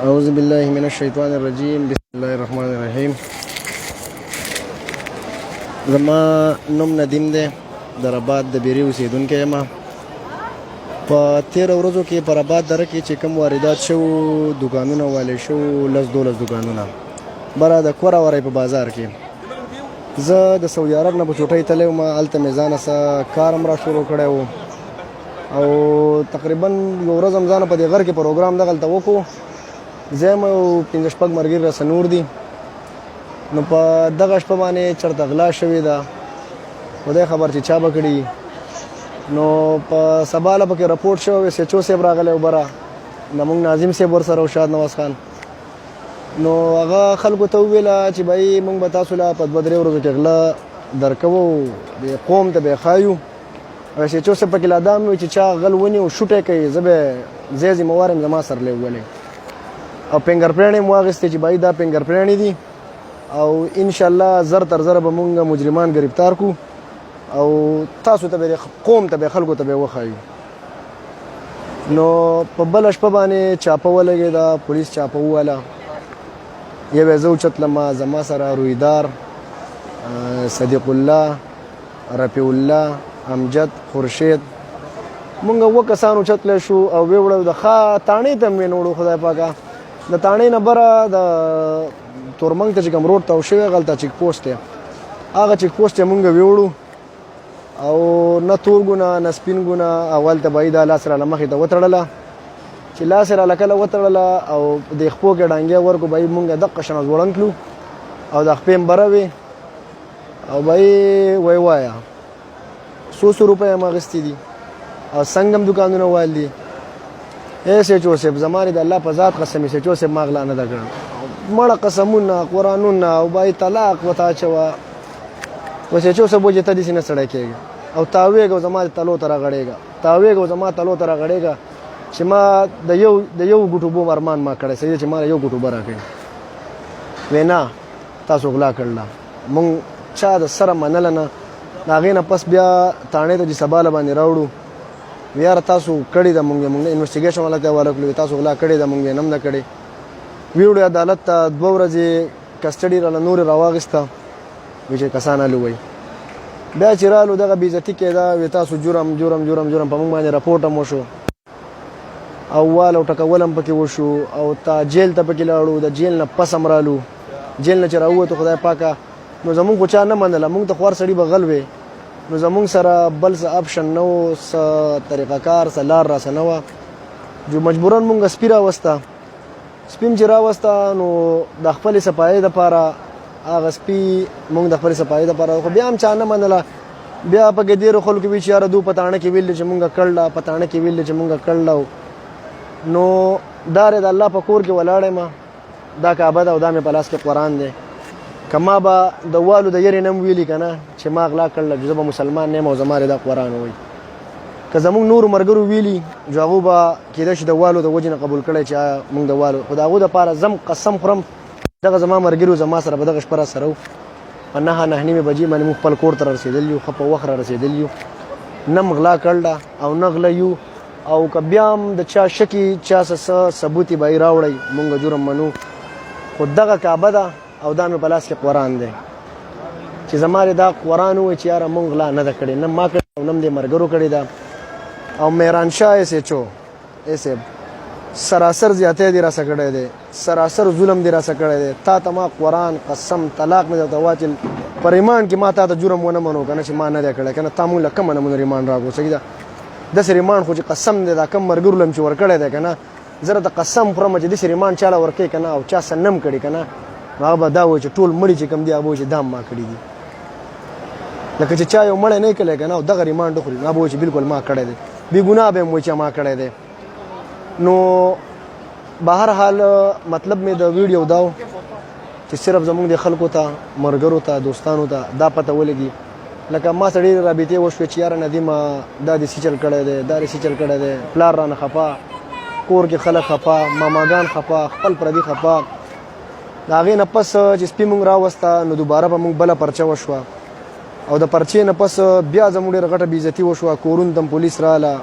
اعوذ بالله من الشیطان الرجیم بسم الله الرحمن الرحیم. زما نوم ندیم دی، د رباط د بیرې اوسېدونکی یم. په تېره ورځو کې په رباط دره کې چې کوم واردات شوو دوکانونه والي شوو 10-12 دوکانونه بره د کوره ورۍ په بازار کې. زه د سعودي عرب نه په چوټۍ تللی وم، هلته مې ځانه څه کار هم را شروع کړی و او تقریبا یو ورځ هم ځانه په دې غر کې پروګرام دغلته وکړو. زه یم او 5-6 ملګري راسه نور دي. نو په دغه شپه باندې چېرته غلا شوې ده، خدای خبر چې چا به کړي. نو په سبا له پکې رپورټ شوی، ایس ایچ او صاحب راغلی و بره، زموږ ناظم صاحب ورسره و، شاد نواز خان. نو هغه خلکو ته وویله چې بهی موږ به تاسو له په 2-3 ورځو کې غله درکوو، د قوم ته به یې ښایو. ایس ایچ او صاحب پکې لا دا هم وي چې چا غل ونیو شوټی کوي، زه به ځای ذمهوار یم، زما سره لیولې او فنګر پرینټ یې مو واخیستې چې بهی دا فنګر پرینټ دي او انشاءالله زر تر زره به مونږ مجرمان گرفتار کو او تاسو ته به قوم ته به خلکو ته به وښایو. نو په بله شپه باندې چاپه ولګېده، پولیس چاپه وواله. یو یې زه اوچتلم، زما سره رویدار، صدیق الله، رفیع الله، امجد، خورشید، مونږ 2 کسان اوچتلی شو او ویې وړو. د ښه تاڼې ته مې وړو، خدای پاکه د تاڼې نه بره د تورمنګ ته چې کوم روډ تاو شوی هلته چیک پوسټ دی، هغه چیک پوسټ یې مونږ ویوړو او نه تور ګونه نه سپین ګونه. اول ته به یې دا لاس راله مخې ته وتړله، چې لاس یې راله کله وتړله او د خپو کې ډانګې ورکړو، به یې مونږ دقه شان ځوړند کړو او د خپې هم بره وې او به یې وی وایه 100 روپۍ هم اخیستي دي او څنګه هم دوکانونه وال دي. ایس ایچ او صاحب زما د الله په ذات قسم، ایس ایچ او صاحب ما غلا نه ده کړې، مړه قسمونه قرآنونه او بای طلاق وته اچوه. ایس ایچ او صاحب وایي ته داسې نه سړی کېږه او تاویږه زما د تلو ته راغړېږه، تاویږه زما تلو ته راغړېږه چې ما د یو ګوټو بوم ارمان ما کړی، صحیح چې ما یو ګوټو به راکړي. وی نه تاسو غلا کړله، مونږ چا د سره منله نه. د هغې نه پس بیا تاڼې ته چې سبا له باندې راوړو، یاره تاسو کړې ده، مونږ انویسټیګیشن والا ته حواله کړو، تاسو غلا کړې ده، مونږ یې نه ده کړې. ویوړو عدالت ته 2 ورځې کسټډي راله نورې راواخېسته، وایي چې کسان هلو وایي. بیا چې رالو دغه بېعزتي کېده، وایي تاسو جرم جرم جرم جرم په مونږ باندې راپورټ هم وشو او وال او ټکول هم پکې وشو او تا جیل ته پکې لاړو. د جیل نه پس هم رالو، جیل نه چې راووتو خدای پاکه نو زمونږ خو چا نه منله، مونږ ته خوار سړي به غل وې، نو زمونږ سره بل څه اپشن نه و، څه طریقه کار څه لار راسه نه وه، جو مجبورا مونږ سپي راوسته. سپي چې راوسته نو د خپلې صفایۍ دپاره هغه سپي مونږ د خپلې صفایۍ دپاره، خو بیا هم چا نه منله. بیا پکې ډېرو خلکو وي چې یاره دو په تاڼه کې ویل دي چې مونږ کړله، په تاڼه کې ویل دي چې مونږ کړله. نو دا د الله په کور کې ولاړ یم، دا کعبه ده او دا مې په لاس کې قرآن دی. که ما به د والو د یرې نه هم ویلي که نه چې ما غلا کړله، زه به مسلمان نه یم او زما دا قرآن وایي. که زمونږ نورو ملګرو ویلي جو هغو به کېدای شي د والو د وجې نه قبول کړی چې مونږ د والو، خو د هغو دپاره زم قسم خورم دغه زما ملګري زما سره په دغه شپه را سره و. په 9-9 بجې باندې مونږ خپل کور ته را رسېدلي یو، ښه په وخت را رسېدلي یو، نه م غلا کړله او نه غله یو. او که بیا هم د چا شکي چا څه ثبوت یې به یې راوړئ، مونږ جرم منو. خو دغه کعبه ده او دا مې په لاس کې قرآن دی چې زما دا قرآن ووایي چې یاره مونږ غلا نه ده کړې، نه ما کړې او نه م دې ملګرو کړې ده. او مهران شاه ایس ایچ او صاحب سراسر زیاتی دې راسه کړی دی، سراسر ظلم دې راسه کړی دی. تا ته ما قرآن قسم طلاق مې درته واچل په ریمانډ کې ما تا ته جرم ونه منو که نه چې ما نه دی کړی، که نه تا مونږ له کومه نمونه ریمانډ راکړو. صحیح ده، داسې ریمانډ خو چې قسم دی دا کم ملګرو له م چې ورکړی دی که نه، زه راته قسم خورم چې داسې ریمانډ چا له ورکوي که نه او چا څه نه م کړي که نه، هغه به دا وایي چې ټول مړي چې کوم دي هغه به وایي چې دا ما کړي دي. لکه چې چا یو مړی نه کړی که نه او دغه ریمانډ وخوري، هغه به وایي چې بلکل ما کړی دی، بې ګناه به هم وایي چې ما کړی دی. نو بهر حال مطلب مې د ویډیو دا و چې صرف زمونږ د خلکو ته، ملګرو ته، دوستانو ته دا پته ولګي. لکه ما سره ډېرې رابطې وشوې چې یاره ندیمه دا دې څه چل کړی دی، دا دې څه چل کړی دی، پلار رانه خفه، کور کې خلک خفه، ماماګان خفه، خپل پردي خفه. د هغې نه پس چې سپي مونږ راوسته نو دوباره به مونږ بله پرچه وشوه او د پرچې نه پس بیا زموږ ډېره غټه بېعزتي وشوه. کورونو ته پولیس راله،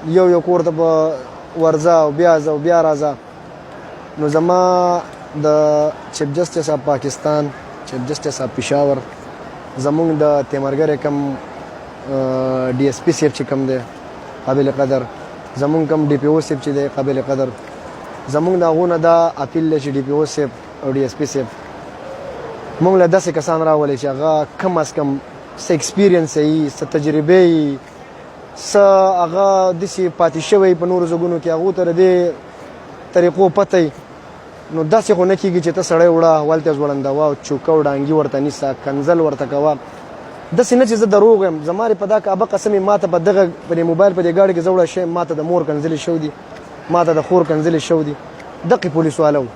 یو کور ته به ورځه او بیا ځه او بیا راځه. نو زما د چیف جسټس اف پاکستان، چیف جسټس اف پېښور، زمونږ د تیمرګر کم ډي اس پي صاحب چې کوم دی قابل قدر، زمونږ کم ډي پی او صاحب چې دی قابل قدر، زمونږ د هغو نه دا اپیل دی چې ډي پی او صاحب او ډي اس پي صاحب مونږ له داسې کسان راولئ چې هغه کم از کم څه ایکسپیرینس یي، څه تجربې یي، څه هغه داسې پاتې شوی په نورو ځایونو کې هغو ته د دې طریقو پته وي. نو داسې خو نه کېږي چې ته سړی وړه هلته ځوړندوه او چوکه او ډانګي ورته نیسه، کنځل ورته کوه. داسې نه چې زه دروغ یم، زما په دا کعبه قسم یې ما ته په دغه په دې موبایل په دې ګاډۍ کې زه وړه شی ما ته د مور کنځلې شوي دي، ما ته د خور کنځلې شوي دي. دقې پولیس والا و،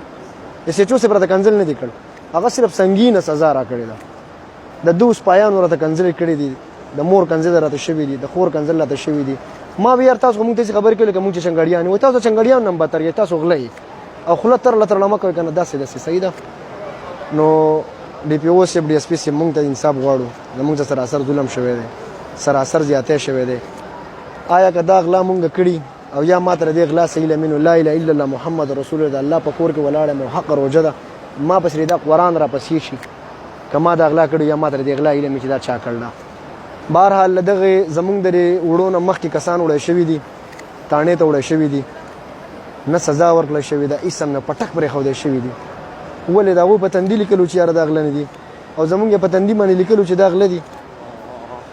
ایس ایچ او صاحب راته کنځل نه دي کړی، هغه صرف سنګینه سزا راکړې ده. د دوه سپایانو راته کنځلې کړې دي، د مور کنځلې راته شوي دي، د خور کنځل راته شوي دي. ما به یار تاسو خو مونږ ته خبرې کوي لکه مونږ چې چنګړیان یو، تاسو چنګړیان نه بدتر یې، تاسو غله او خوله ترله مه کوئ که نه داسې صحیح ده. نو ډي پي او صاحب ډي اس پي صاحب مونږ ته انصاف غواړو، زمونږ ته سراسر ظلم شوی دی، سراسر زیاتی شوی دی. آیا که دا غلا مونږ کړي او یا ما ته د دې غلا صحیح لمینو لا اله الا الله محمد رسول الله، د الله په کور کې ولاړ یم او حق روژه ده، ما پسې دا قرآن را پسې شي که ما دا غلا کړي یا ما ته د دې غلا علم چې دا چا کړله. بهرحال له دغې زمونږ د وړو نه مخکې کسان وړی شوي دي، تاڼې ته وړی شوي دي، نه سزا ورکړل شوې ده، هېڅ هم نه پټک پرېښودی شوي دي. ولې د هغوی په تندي لیکلو چې یاره دا غله نه دي او زمونږ یې په تندي باندې لیکلو چې دا غله دي.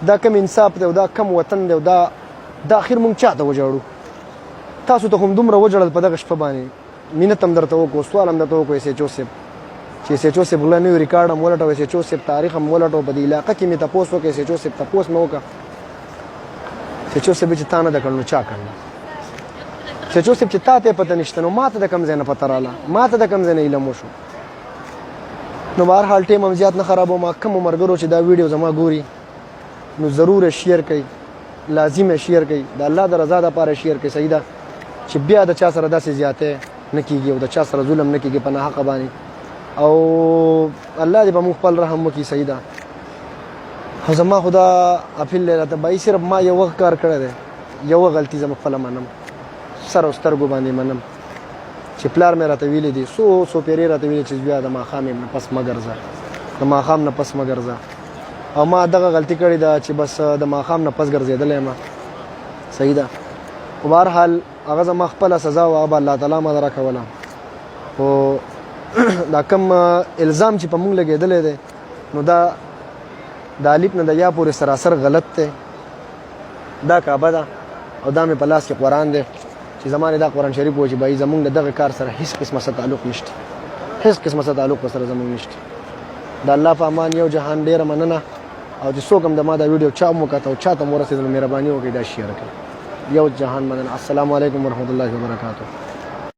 دا کم انصاف دی او دا کم وطن دی او دا اخر مونږ چا ته وژاړو؟ تاسو ته خو هم دومره وژړل په دغه شپه باندې، مینت هم درته وکړو، سوال هم درته وکړو ایس ایچ او صاحب چې ایس ایچ او صاحب غله نه وي، ریکارډ هم ولټو، ایس ایچ او صاحب تاریخ هم ولټو، په دې علاقه کې مې تپوس وکړ، ایس ایچ او صاحب تپوس مې وکړه، ایس ایچ او صاحب چې تا نه ده کړ نو چا کړله؟ ایس ایچ او صاحب چې تا ته پته نشته نو ما ته د کوم ځای نه پته راله، ما ته د کوم ځای نه علم وشو. نو بهرحال ټیم هم زیات نه خرابوم، کومو ملګرو چې دا ویډیو زما ګوري نو ضرور یې شیر کوئ، لازم یې شیر کوئ، د الله د رضا دپاره شیر کوئ. صحیح ده چې بیا د چا سره داسې زیاتی نه کېږي او د چا سره ظلم نه کېږي په ناحقه باندې، او الله دې په موږ خپل رحم وکړي. صحیح ده. خو زما خو دا اپیل دی راته بایي، صرف ما یوه کار کړی دی، یوه غلطي زه خپله منم، سر او سترګو باندې منم چې پلار مې راته ویلي دي، څو پیرې راته ویلي چې بیا د ماښام نه پس مه ګرځه، د ماښام نه پس مه ګرځه، او ما دغه غلطي کړې ده چې بس د ماښام نه پس ګرځېدلی یم. صحیح ده. خو بهرحال هغه زما خپله سزا وه، هغه به الله تعالی ما ته راکوله. خو دا کم الزام چې په مونږ لګېدلی دی نو دا د الف نه د یا پورې سراسر غلط دی. دا کعبه ده او دا مې په لاس کې قرآن دی چې زما دا قرآن شریف و چې بایي زمونږ د دغه کار سره هېڅ قسمه څه تعلق نشته، هېڅ قسمه څه تعلق ورسره زمونږ نشته. د الله په امان یو جهان ډېره مننه، او چې څوک هم د ما دا ویډیو چا هم وکته او چا ته هم ورسېدل نو مهرباني وکړئ دا شیر کړئ. یو جهان مننه. السلام علیکم ورحمت الله وبرکاته.